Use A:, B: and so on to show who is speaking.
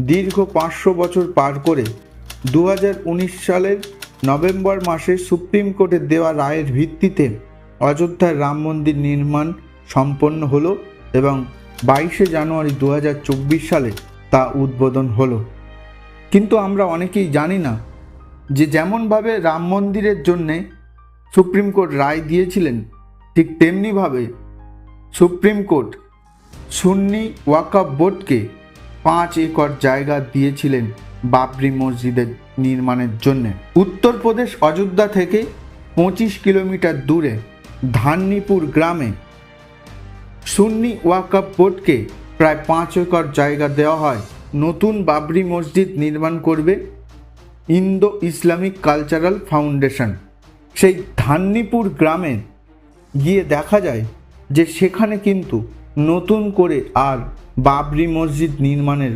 A: দীর্ঘ 500 বছর পার করে 2019 সালের নভেম্বর মাসে সুপ্রিম কোর্টের দেওয়া রায়ের ভিত্তিতে অযোধ্যার রাম মন্দির নির্মাণ সম্পন্ন হলো এবং 22শে জানুয়ারি 2024 সালে তা উদ্বোধন হলো। কিন্তু আমরা অনেকেই জানি না যে যেমনভাবে রাম মন্দিরের জন্যে সুপ্রিম কোর্ট রায় দিয়েছিলেন, ঠিক তেমনিভাবে সুপ্রিম কোর্ট সুন্নি ওয়াকফ বোর্ডকে 5 একর জায়গা দিয়েছিলেন বাবরি মসজিদের নির্মাণের জন্য। উত্তরপ্রদেশ অযোধ্যা থেকে 25 কিলোমিটার দূরে ধান্নিপুর গ্রামে সুন্নি ওয়াকফ বোর্ডকে প্রায় 5 একর জায়গা দেওয়া হয়। নতুন বাবরি মসজিদ নির্মাণ করবে ইন্দো ইসলামিক কালচারাল ফাউন্ডেশন। সেই ধান্নিপুর গ্রামে গিয়ে দেখা যায় যে সেখানে কিন্তু নতুন করে আর বাবরি মসজিদ নির্মাণের